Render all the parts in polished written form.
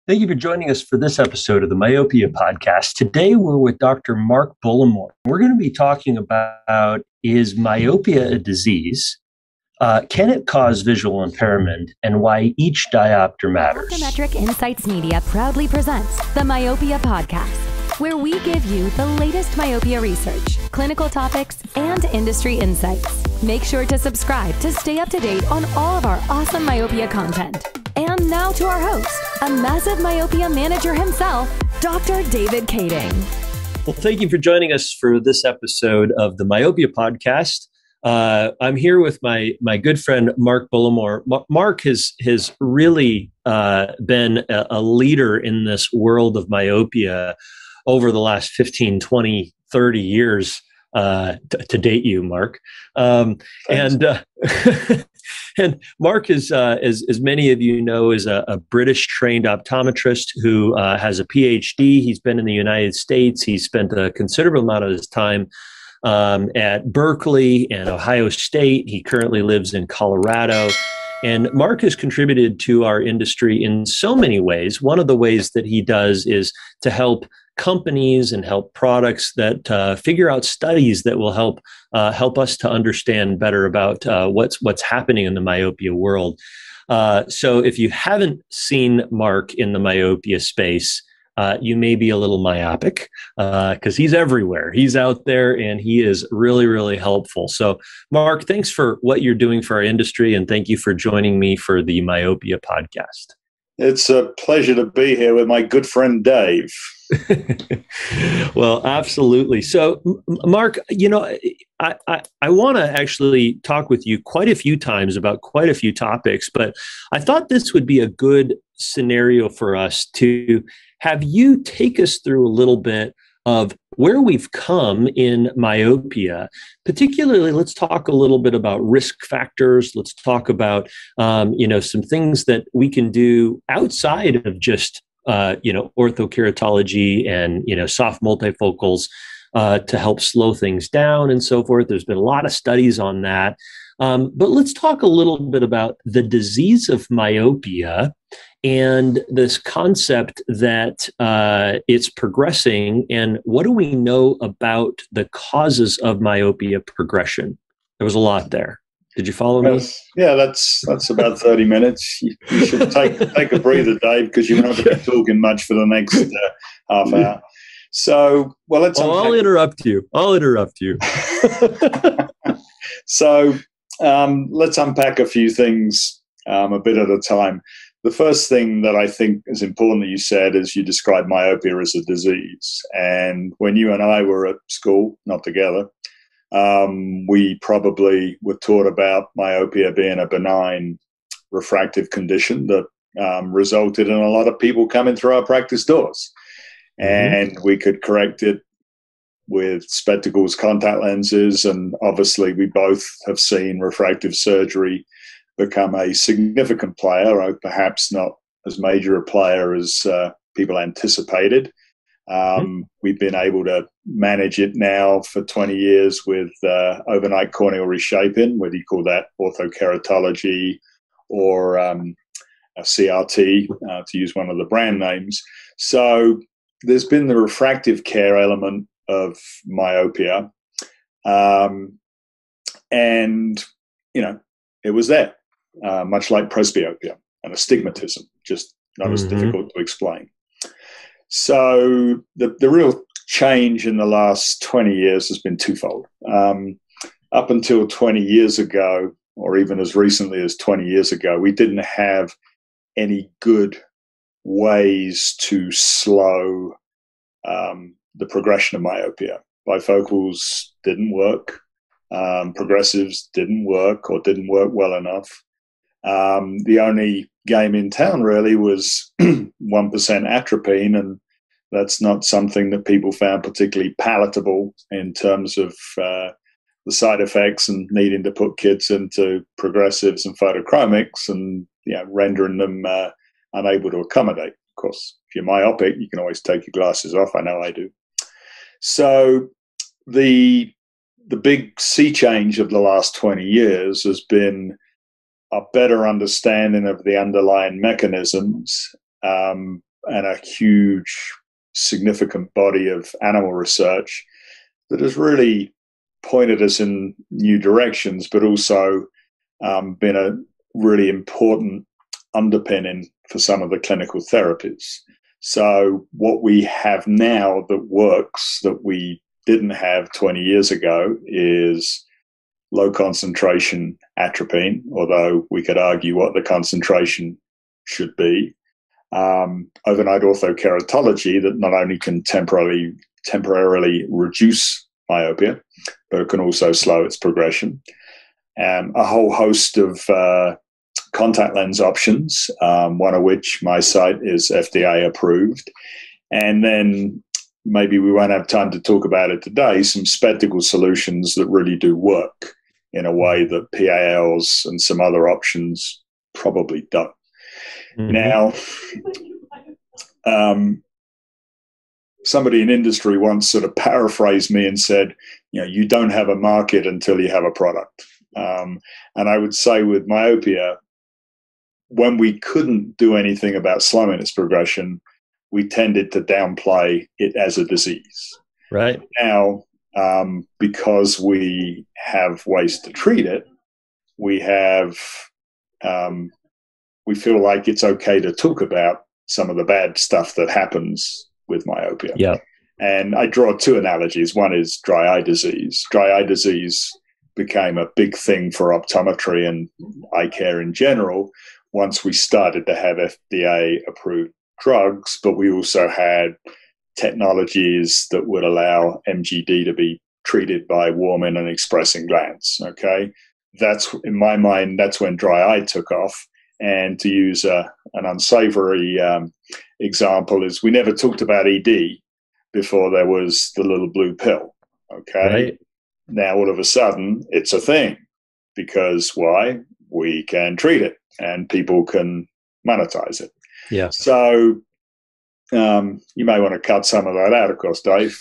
Thank you for joining us for this episode of the Myopia podcast. Today, we're with Dr. Mark Bullimore. We're going to be talking about, is myopia a disease? Can it cause visual impairment, and why each diopter matters? Optometric Insights Media proudly presents the Myopia podcast, where we give you the latest myopia research, clinical topics, and industry insights. Make sure to subscribe to stay up to date on all of our awesome myopia content. And now to our host, a massive myopia manager himself, Dr. David Kading. Well, thank you for joining us for this episode of the Myopia podcast. I'm here with my good friend, Mark Bullimore. Mark has really been a leader in this world of myopia over the last 15, 20, 30 years, to date you, Mark. And Mark is, as many of you know, is a British-trained optometrist who has a PhD. He's been in the United States. He's spent a considerable amount of his time at Berkeley and Ohio State. He currently lives in Colorado. And Mark has contributed to our industry in so many ways. One of the ways that he does is to help companies and help products that figure out studies that will help us to understand better about what's happening in the myopia world. So if you haven't seen Mark in the myopia space, you may be a little myopic because he's everywhere. He's out there and he is really, really helpful. So Mark, thanks for what you're doing for our industry, and thank you for joining me for the Myopia podcast. It's a pleasure to be here with my good friend, Dave. Well, absolutely. So, Mark, I want to actually talk with you quite a few times about quite a few topics, but I thought this would be a good scenario for us to have you take us through a little bit of where we've come in myopia. Particularly, let's talk a little bit about risk factors. Let's talk about, some things that we can do outside of just, orthokeratology and, soft multifocals to help slow things down and so forth. There's been a lot of studies on that. But let's talk a little bit about the disease of myopia and this concept that it's progressing, and what do we know about the causes of myopia progression? There was a lot there. Did you follow me? Yeah, that's about 30 minutes. You should take a breather, Dave, because you're not going to be talking much for the next half hour. So, well, I'll interrupt you. So, let's unpack a few things a bit at a time. The first thing that I think is important that you said is you described myopia as a disease. And when you and I were at school, not together, we probably were taught about myopia being a benign refractive condition that resulted in a lot of people coming through our practice doors. And we could correct it with spectacles, contact lenses, and obviously we both have seen refractive surgery become a significant player, or perhaps not as major a player as people anticipated. We've been able to manage it now for 20 years with overnight corneal reshaping, whether you call that orthokeratology or a CRT, to use one of the brand names. So there's been the refractive care element of myopia. And, it was there, much like presbyopia and astigmatism, just not as difficult to explain. So the real change in the last 20 years has been twofold. Up until 20 years ago, or even as recently as 20 years ago, we didn't have any good ways to slow the progression of myopia. Bifocals didn't work. Progressives didn't work or didn't work well enough. The only game in town really was 1% atropine, and that's not something that people found particularly palatable in terms of the side effects and needing to put kids into progressives and photochromics and rendering them unable to accommodate. Of course, if you're myopic, you can always take your glasses off. I know I do. So the big sea change of the last 20 years has been a better understanding of the underlying mechanisms, a huge, significant body of animal research that has really pointed us in new directions, but also been a really important underpinning for some of the clinical therapies. So what we have now that works that we didn't have 20 years ago is low concentration atropine, although we could argue what the concentration should be. Overnight orthokeratology that not only can temporarily reduce myopia, but it can also slow its progression. A whole host of contact lens options, one of which MiSight is FDA approved. And then maybe we won't have time to talk about it today, some spectacle solutions that really do work in a way that PALs and some other options probably don't. Now, somebody in industry once sort of paraphrased me and said, you don't have a market until you have a product. And I would say with myopia, when we couldn't do anything about slowing its progression, we tended to downplay it as a disease. Right. Now, because we have ways to treat it, we feel like it's okay to talk about some of the bad stuff that happens with myopia. Yeah. And I draw two analogies. One is dry eye disease. Dry eye disease became a big thing for optometry and eye care in general once we started to have FDA-approved drugs, but we also had technologies that would allow MGD to be treated by warming and expressing glands, okay? That's, in my mind, that's when dry eye took off. And to use an unsavory example is we never talked about ED before there was the little blue pill, okay? Right. Now, all of a sudden, it's a thing. Because why? We can treat it and people can monetize it. Yeah. So you may want to cut some of that out, of course, Dave.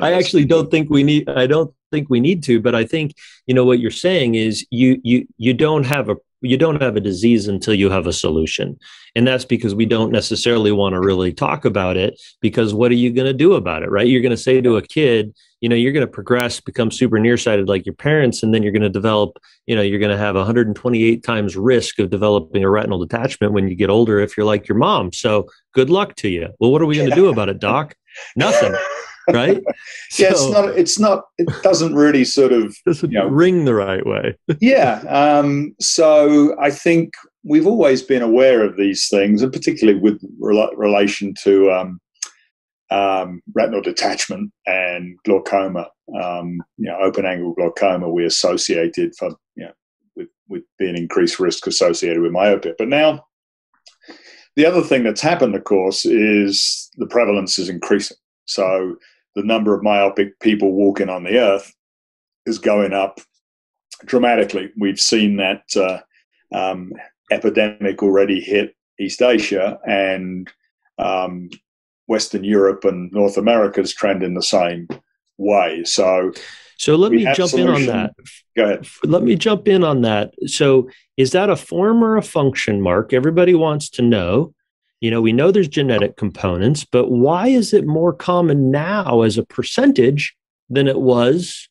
I actually don't think we need. I don't think we need to. But I think what you're saying is you don't have a disease until you have a solution, and that's because we don't necessarily want to really talk about it. Because what are you going to do about it, right? You're going to say to a kid, you're going to progress, become super nearsighted like your parents, and then you're going to develop, you're going to have 128 times risk of developing a retinal detachment when you get older if you're like your mom. So good luck to you. Well, what are we going to do about it, Doc? Nothing, right? Yeah, it doesn't really sort of ring the right way. Yeah. So I think we've always been aware of these things, and particularly with relation to retinal detachment and glaucoma, open angle glaucoma, we associated with being increased risk associated with myopia. But now the other thing that's happened, of course, is the prevalence is increasing. So the number of myopic people walking on the earth is going up dramatically. We've seen that epidemic already hit East Asia, and Western Europe and North America is trending the same way. So let me jump in on that. Go ahead. Let me jump in on that. So is that a form or a function, Mark? Everybody wants to know. We know there's genetic components, but why is it more common now as a percentage than it was,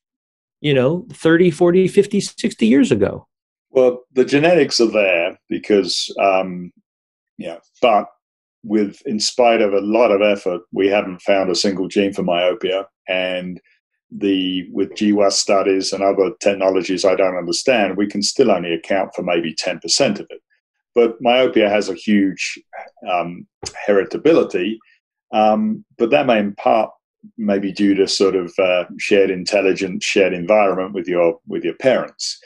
30, 40, 50, 60 years ago? Well, the genetics are there because, but in spite of a lot of effort, we haven't found a single gene for myopia. And with GWAS studies and other technologies I don't understand, we can still only account for maybe 10% of it. But myopia has a huge heritability, but that may in part maybe due to sort of shared intelligence, shared environment with your parents.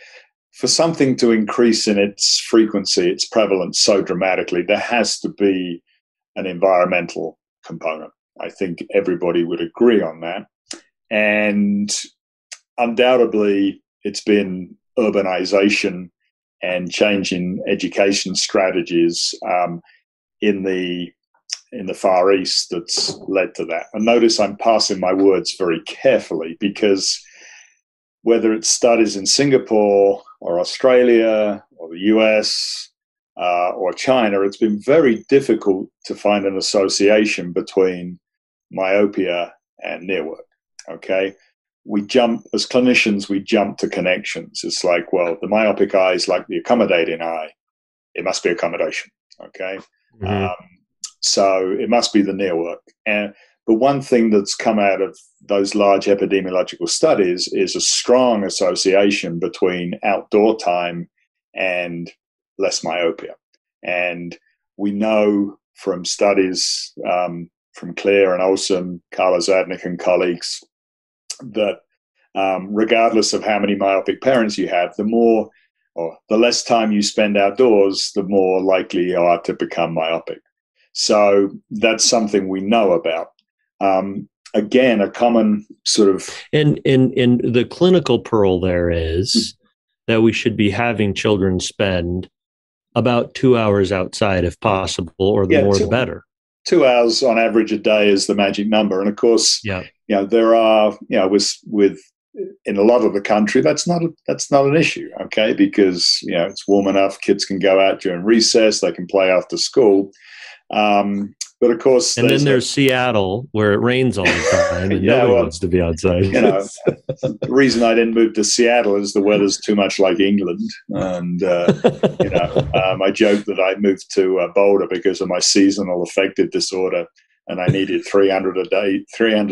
For something to increase in its frequency, its prevalence so dramatically, there has to be an environmental component. I think everybody would agree on that. And undoubtedly, it's been urbanization and changing education strategies in the Far East that's led to that. And notice I'm passing my words very carefully, because whether it's studies in Singapore or Australia or the US, or China, it's been very difficult to find an association between myopia and near work. Okay. As clinicians, we jump to connections. It's like, well, the myopic eye is like the accommodating eye. It must be accommodation. Okay. So it must be the near work. But one thing that's come out of those large epidemiological studies is a strong association between outdoor time and less myopia. And we know from studies from Claire and Olson, Carla Zadnik and colleagues, that regardless of how many myopic parents you have, the less time you spend outdoors, the more likely you are to become myopic. So that's something we know about. Again, a common sort of... And the clinical pearl there is that we should be having children spend about 2 hours outside if possible, or the more the better. 2 hours on average a day is the magic number. And of course, there are, in a lot of the country, that's not an issue, okay? Because, it's warm enough, kids can go out during recess, they can play after school. But of course, and then there's Seattle, where it rains all the time, and nobody wants to be outside. The reason I didn't move to Seattle is the weather's too much like England, and I joke that I moved to Boulder because of my seasonal affective disorder, and I needed 300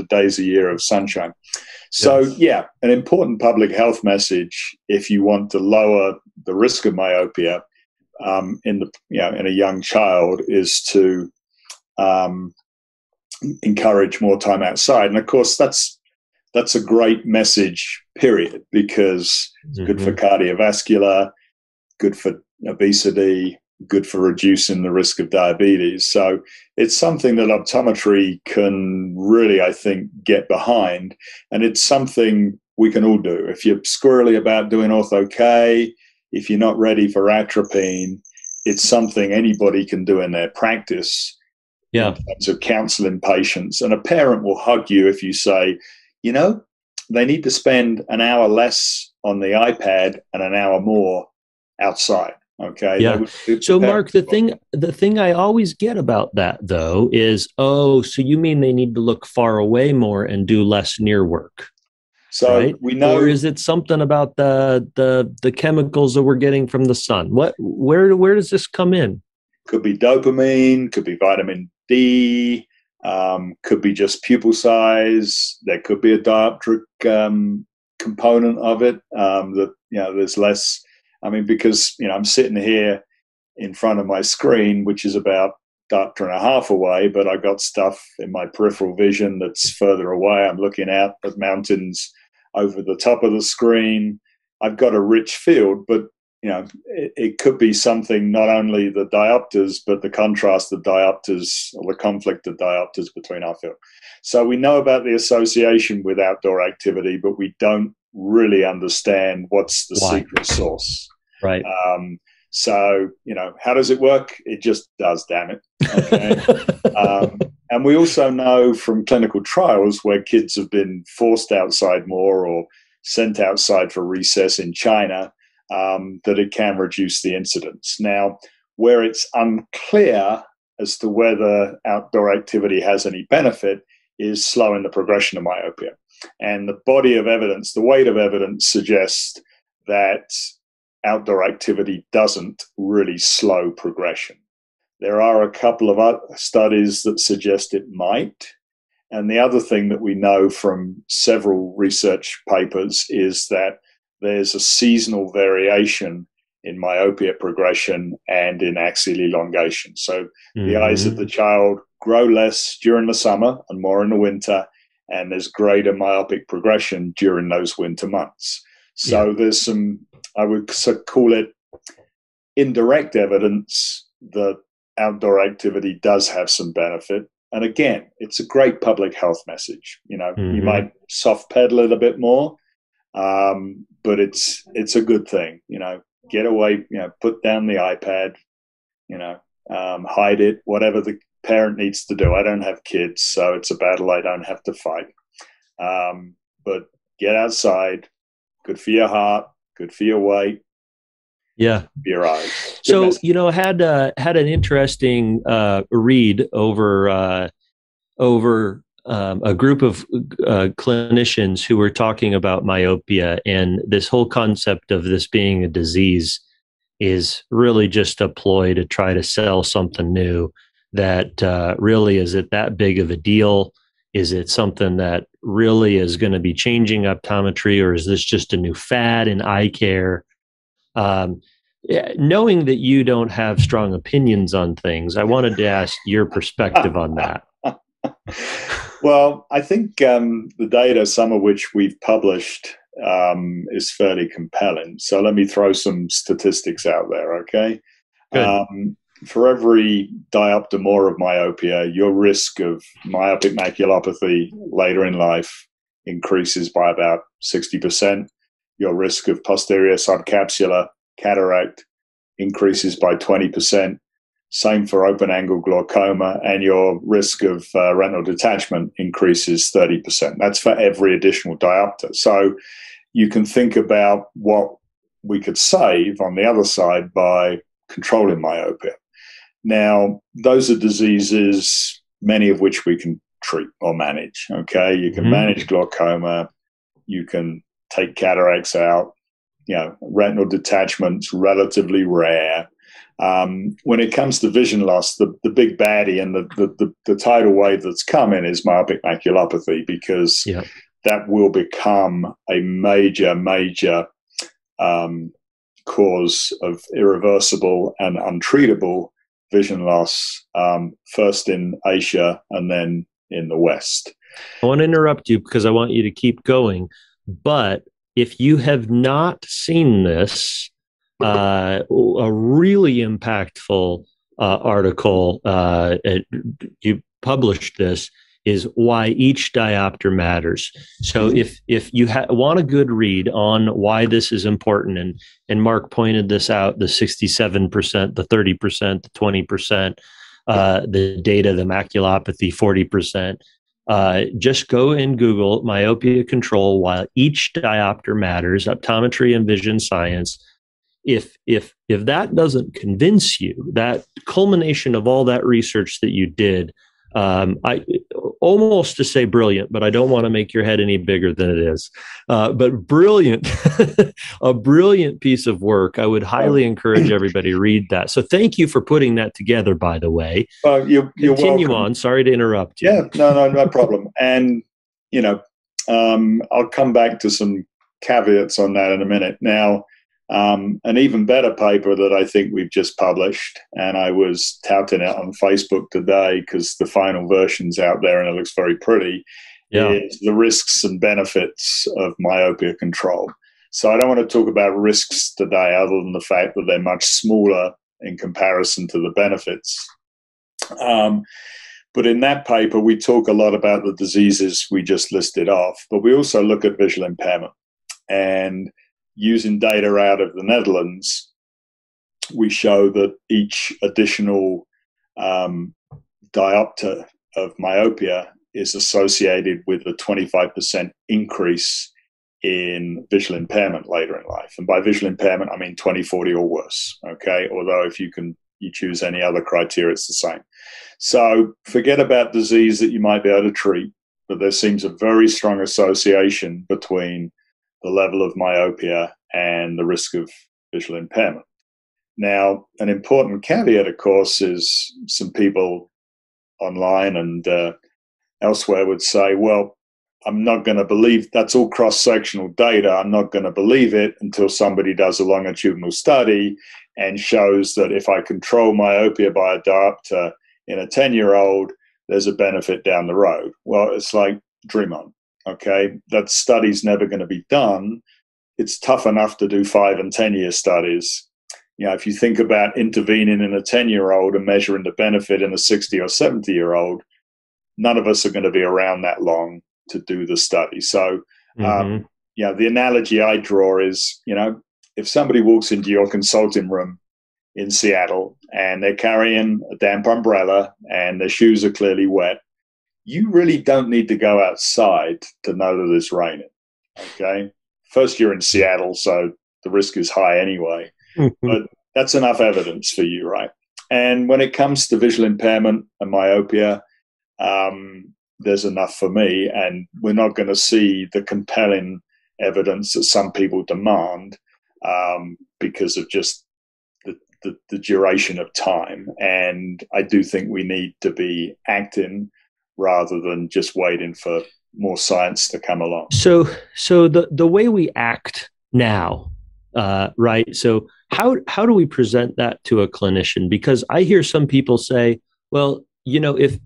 days a year of sunshine. So, an important public health message if you want to lower the risk of myopia in a young child is to encourage more time outside. And of course, that's a great message, period, because it's good for cardiovascular, good for obesity, good for reducing the risk of diabetes. So it's something that optometry can really, I think, get behind. And it's something we can all do. If you're squirrely about doing ortho-K, if you're not ready for atropine, it's something anybody can do in their practice. In terms of counseling patients. And a parent will hug you if you say, they need to spend an hour less on the iPad and an hour more outside. Okay. Yeah. So Mark, the thing I always get about that though is, so you mean they need to look far away more and do less near work? So right? we know, or is it something about the chemicals that we're getting from the sun? Where does this come in? Could be dopamine, could be vitamin D, could be just pupil size. There could be a dioptric component of it that there's less. I mean, because I'm sitting here in front of my screen, which is about diopter and a half away, but I've got stuff in my peripheral vision that's further away. I'm looking out at mountains over the top of the screen. I've got a rich field, but it could be something, not only the diopters, but the contrast of diopters or the conflict of diopters between our field. So we know about the association with outdoor activity, but we don't really understand what's the secret sauce. Right. So, how does it work? It just does, damn it. Okay. And we also know from clinical trials where kids have been forced outside more or sent outside for recess in China, that it can reduce the incidence. Now, where it's unclear as to whether outdoor activity has any benefit is slowing the progression of myopia. And the body of evidence, the weight of evidence suggests that outdoor activity doesn't really slow progression. There are a couple of other studies that suggest it might. And the other thing that we know from several research papers is that there's a seasonal variation in myopia progression and in axial elongation. So the eyes of the child grow less during the summer and more in the winter, and there's greater myopic progression during those winter months. So there's some, I would call it indirect evidence that outdoor activity does have some benefit. And again, it's a great public health message. You might soft pedal it a bit more, but it's a good thing. Get away, put down the iPad, hide it, whatever the parent needs to do. I don't have kids, so it's a battle I don't have to fight. But get outside, good for your heart, good for your weight. Yeah. Your eyes. So, had an interesting read over a group of clinicians who were talking about myopia, and this whole concept of this being a disease is really just a ploy to try to sell something new. That really, is it that big of a deal? Is it something that really is going to be changing optometry, or is this just a new fad in eye care? Knowing that you don't have strong opinions on things, I wanted to ask your perspective on that. Well, I think the data, some of which we've published, is fairly compelling. So let me throw some statistics out there, okay? For every diopter more of myopia, your risk of myopic maculopathy later in life increases by about 60%. Your risk of posterior subcapsular cataract increases by 20%. Same for open-angle glaucoma, and your risk of retinal detachment increases 30%. That's for every additional diopter. So you can think about what we could save on the other side by controlling myopia. Now, those are diseases, many of which we can treat or manage, okay? You can manage glaucoma, you can take cataracts out, retinal detachment's relatively rare. When it comes to vision loss, the big baddie and the tidal wave that's coming is myopic maculopathy, because that will become a major cause of irreversible and untreatable vision loss, first in Asia and then in the West. I want to interrupt you because I want you to keep going. But if you have not seen this, a really impactful article, you published this, is why each diopter matters. So if you want a good read on why this is important, and Mark pointed this out, the 67%, the 30%, the 20%, the data, the maculopathy, 40%, just go and Google myopia control while each diopter matters, optometry and vision science. If that doesn't convince you, that culmination of all that research that you did, I almost to say brilliant, but I don't want to make your head any bigger than it is. But brilliant, a brilliant piece of work. I would highly encourage everybody to read that. So thank you for putting that together, by the way. You're Continue welcome. on. Sorry to interrupt you. Yeah, no problem. And, I'll come back to some caveats on that in a minute. Now, an even better paper that I think we've just published, and I was touting it on Facebook today because the final version's out there and it looks very pretty, is the risks and benefits of myopia control. So I don't want to talk about risks today other than the fact that they're much smaller in comparison to the benefits. But in that paper, we talk a lot about the diseases we just listed off, but we also look at visual impairment. And using data out of the Netherlands, we show that each additional diopter of myopia is associated with a 25% increase in visual impairment later in life. And by visual impairment, I mean 20/40 or worse, okay? Although if you choose any other criteria, it's the same. So forget about disease that you might be able to treat, but there seems a very strong association between the level of myopia and the risk of visual impairment. Now, an important caveat, of course, is some people online and elsewhere would say, well, I'm not going to believe that's all cross-sectional data. I'm not going to believe it until somebody does a longitudinal study and shows that if I control myopia by a diopter in a 10-year-old, there's a benefit down the road. Well, it's like, dream on. Okay, that study's never going to be done. It's tough enough to do 5 and 10-year studies. If you think about intervening in a 10-year-old and measuring the benefit in a 60 or 70-year-old, none of us are going to be around that long to do the study. So, the analogy I draw is, if somebody walks into your consulting room in Seattle and they're carrying a damp umbrella and their shoes are clearly wet, you really don't need to go outside to know that it's raining, okay? First, you're in Seattle, so the risk is high anyway. But that's enough evidence for you, right? And when it comes to visual impairment and myopia, there's enough for me, and we're not going to see the compelling evidence that some people demand because of just the duration of time. And I do think we need to be acting rather than just waiting for more science to come along. So the way we act now, right? So how do we present that to a clinician? Because I hear some people say, well, you know, if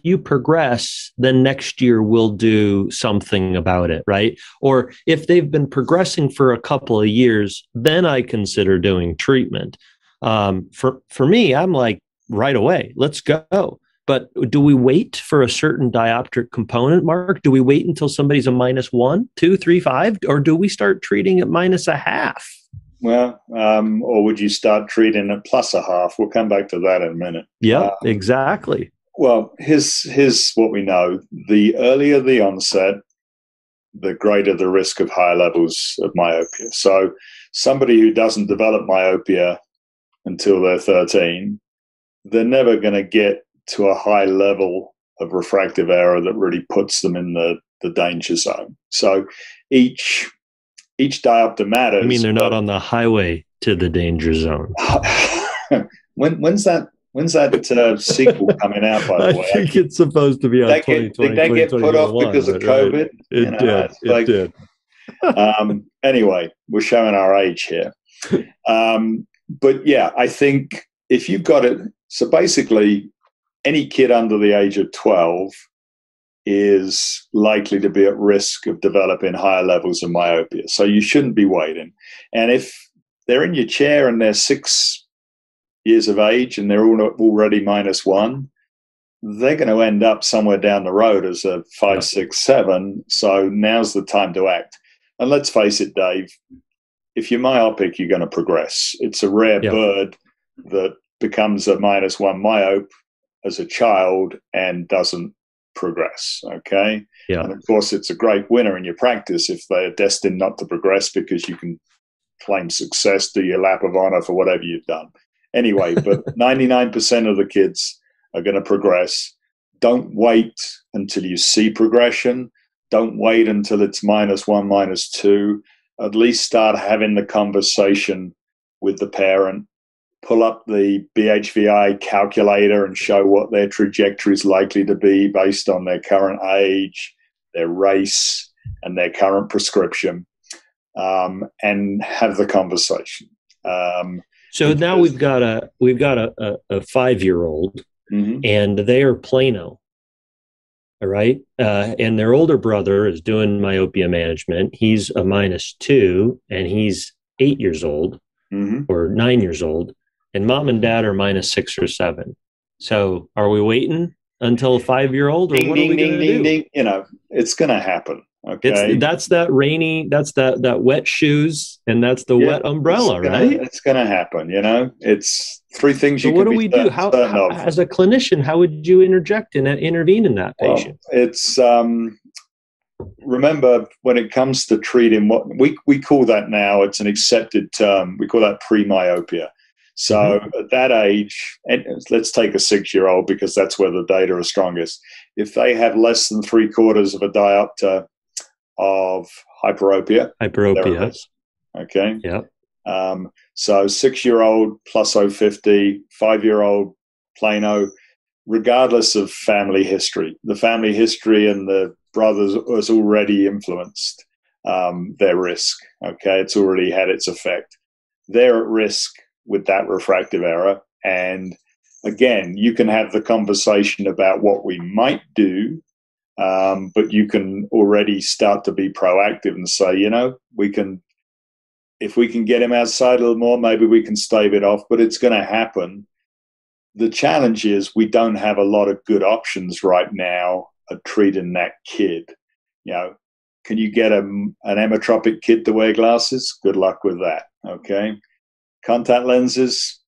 you progress, then next year we'll do something about it, right? Or if they've been progressing for a couple of years, then I consider doing treatment. For me, I'm like, right away, let's go. But do we wait for a certain dioptric component, Mark? Do we wait until somebody's a -1, 2, 3, 5, or do we start treating at -0.5? Well, or would you start treating at +0.5? We'll come back to that in a minute. Yeah, exactly. Well, here's what we know. The earlier the onset, the greater the risk of higher levels of myopia. So somebody who doesn't develop myopia until they're 13, they're never going to get to a high level of refractive error that really puts them in the danger zone. So each diopter matters. I mean, they're not on the highway to the danger zone. When's that sequel coming out, by the way? I think it's supposed to be on 2020. Did that get put off because of COVID? Right. It did. Anyway, we're showing our age here. But yeah, I think if you've got it, so basically any kid under the age of 12 is likely to be at risk of developing higher levels of myopia. So you shouldn't be waiting. And if they're in your chair and they're 6 years of age and they're already -1, they're going to end up somewhere down the road as a 5, 6, 7. So now's the time to act. And let's face it, Dave, if you're myopic, you're going to progress. It's a rare bird that becomes a -1 myope as a child and doesn't progress. Okay. Yeah. And of course, it's a great winner in your practice if they are destined not to progress, because you can claim success, do your lap of honor for whatever you've done. Anyway, but 99% of the kids are going to progress. Don't wait until you see progression. Don't wait until it's -1, -2. At least start having the conversation with the parent. Pull up the BHVI calculator and show what their trajectory is likely to be based on their current age, their race, and their current prescription, and have the conversation. So now we've got a 5-year-old, and they are Plano. All right. And their older brother is doing myopia management. He's a -2 and he's 8 years old or 9 years old. And mom and dad are -6 or 7. So are we waiting until a 5-year-old, or what are we going to do? Ding. You know, it's going to happen. Okay. That's that wet shoes, and that's the wet umbrella, right? It's going to happen. You know, it's 3 things so you what can do we do? How, as a clinician, how would you intervene in that patient? Well, it's remember, when it comes to treating, what we call that now, it's an accepted term. We call that premyopia. So at that age, and let's take a 6-year-old because that's where the data are strongest. If they have less than 3/4 of a diopter of hyperopia. Okay. Yeah. So 6-year-old plus 050, 5-year-old Plano, regardless of family history. The family history and the brothers has already influenced their risk. Okay. It's already had its effect. They're at risk with that refractive error. And again, you can have the conversation about what we might do, but you can already start to be proactive and say, you know, if we can get him outside a little more, maybe we can stave it off, but it's going to happen. The challenge is we don't have a lot of good options right now at treating that kid. You know, can you get an emmetropic kid to wear glasses? Good luck with that. Okay. Contact lenses,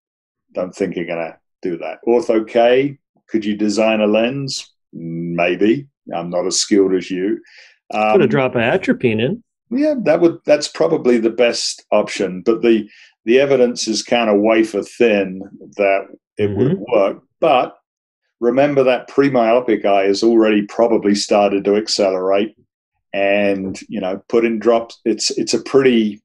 don't think you're going to do that. Ortho K, could you design a lens? Maybe. I'm not as skilled as you. Put a drop of atropine in. Yeah, that's probably the best option. But the the evidence is kind of wafer thin that it would work. But remember that premyopic eye has already probably started to accelerate, and, you know, put in drops. It's a pretty,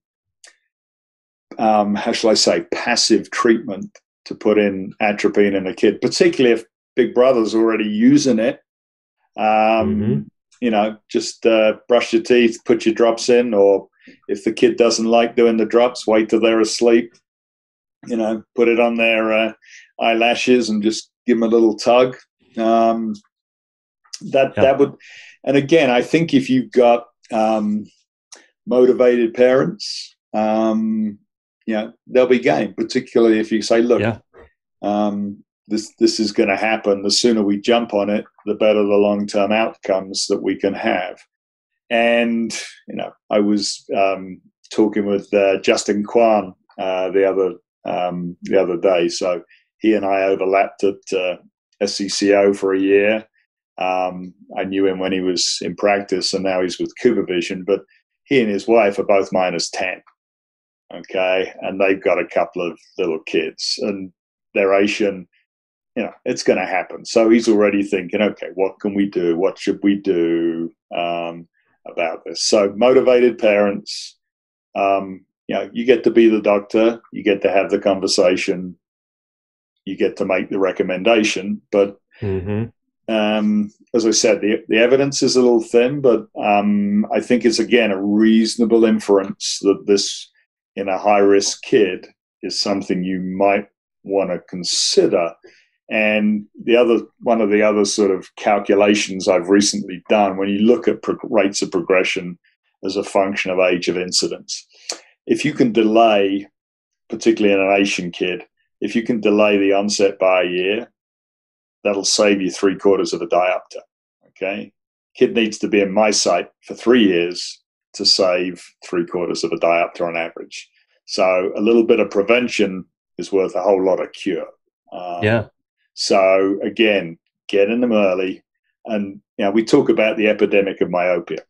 how shall I say, passive treatment to put in atropine in a kid, particularly if Big Brother's already using it. You know, just brush your teeth, put your drops in, or if the kid doesn't like doing the drops, wait till they're asleep. You know, put it on their eyelashes and just give them a little tug. That would, and again, I think if you've got motivated parents, you know, they'll be game. Particularly if you say, look, this is going to happen. The sooner we jump on it, the better the long-term outcomes that we can have. And, you know, I was talking with Justin Kwan the other day. So he and I overlapped at SCCO for a year. I knew him when he was in practice, and now he's with CooperVision. But he and his wife are both -10. Okay, and they've got a couple of little kids, and they're Asian. You know, it's going to happen. So he's already thinking, okay, what can we do? What should we do about this? So motivated parents, you know, you get to be the doctor, you get to have the conversation, you get to make the recommendation. But as I said, the evidence is a little thin, but I think it's, again, a reasonable inference that this, in a high-risk kid, is something you might want to consider. And one of the other sort of calculations I've recently done, when you look at rates of progression as a function of age of incidence, if you can delay, particularly in an Asian kid, if you can delay the onset by a year, that'll save you 3/4 of a diopter. Okay, kid needs to be in MiSight for 3 years to save 3/4 of a diopter on average. So a little bit of prevention is worth a whole lot of cure. So again, get in them early. And, you know, we talk about the epidemic of myopia.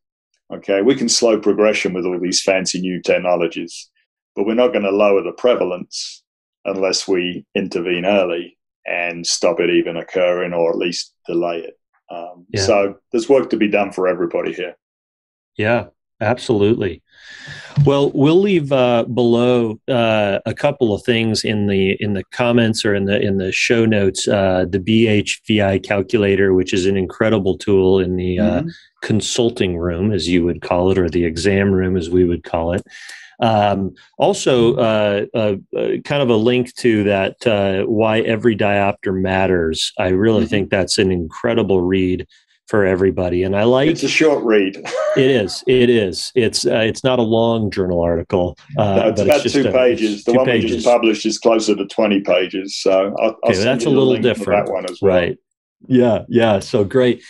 Okay, we can slow progression with all these fancy new technologies, but we're not going to lower the prevalence unless we intervene early and stop it even occurring, or at least delay it. So there's work to be done for everybody here. Yeah, absolutely. Well, we'll leave below a couple of things in the comments or in the show notes. The BHVI calculator, which is an incredible tool in the consulting room, as you would call it, or the exam room, as we would call it. Also, kind of a link to that, Why Every Diopter Matters. I really think that's an incredible read for everybody. And I like, it's a short read. It is. It's not a long journal article. No, it's about 2 pages. The one we just published is closer to 20 pages. So I'll send that's you a little link different. For that one as well. Right. Yeah. So great.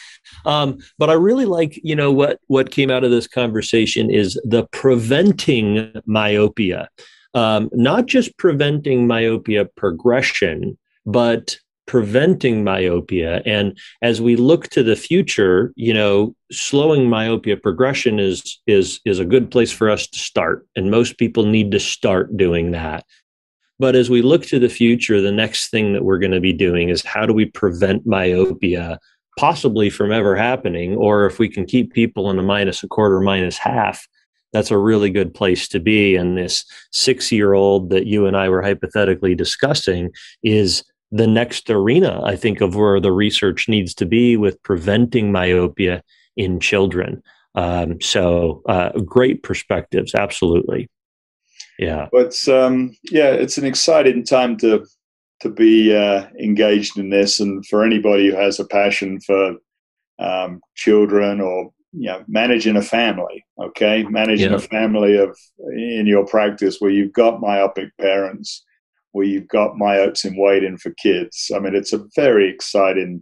But I really like, you know, what came out of this conversation is the preventing myopia, not just preventing myopia progression, but preventing myopia. And as we look to the future, you know, slowing myopia progression is a good place for us to start. And most people need to start doing that. But as we look to the future, the next thing that we're going to be doing is, how do we prevent myopia possibly from ever happening? Or if we can keep people in a -1/4, -1/2, that's a really good place to be. And this 6-year-old that you and I were hypothetically discussing is the next arena, I think, of where the research needs to be with preventing myopia in children. So great perspectives. Absolutely. Yeah. But it's an exciting time to be engaged in this. And for anybody who has a passion for children, or, you know, managing a family, managing a family in your practice where you've got myopic parents, where you've got myopes in waiting for kids. I mean, it's a very exciting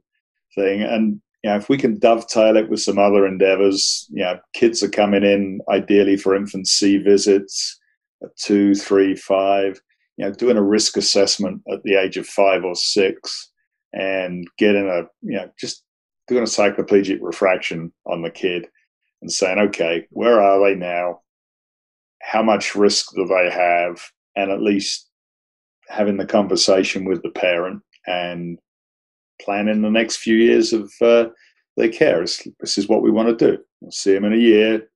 thing. And, you know, if we can dovetail it with some other endeavors, you know, kids are coming in ideally for infancy visits at 2, 3, 5, you know, doing a risk assessment at the age of 5 or 6 and getting just doing a cycloplegic refraction on the kid and saying, okay, where are they now? How much risk do they have? and at least having the conversation with the parent and planning the next few years of their care. This is what we want to do. We'll see them in a year,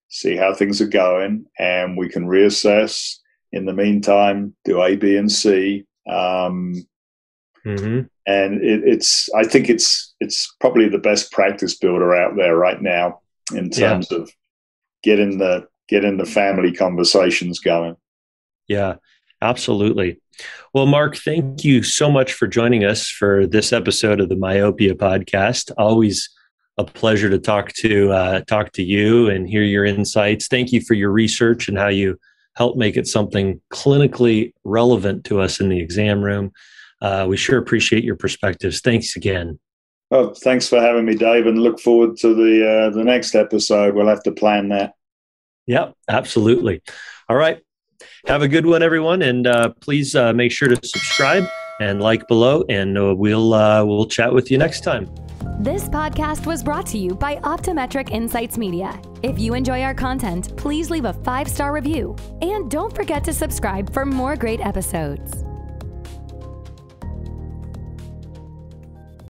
see how things are going, and we can reassess. In the meantime, do A, B, and C. And I think it's probably the best practice builder out there right now in terms of getting the family conversations going. Yeah, absolutely. Well, Mark, thank you so much for joining us for this episode of the Myopia podcast. Always a pleasure to talk to you and hear your insights. Thank you for your research and how you help make it something clinically relevant to us in the exam room. We sure appreciate your perspectives. Thanks again. Well, thanks for having me, Dave, and look forward to the next episode. We'll have to plan that. Yep, absolutely. All right. Have a good one, everyone, and please make sure to subscribe and like below, and we'll chat with you next time. This podcast was brought to you by Optometric Insights Media. If you enjoy our content, please leave a 5-star review, and don't forget to subscribe for more great episodes.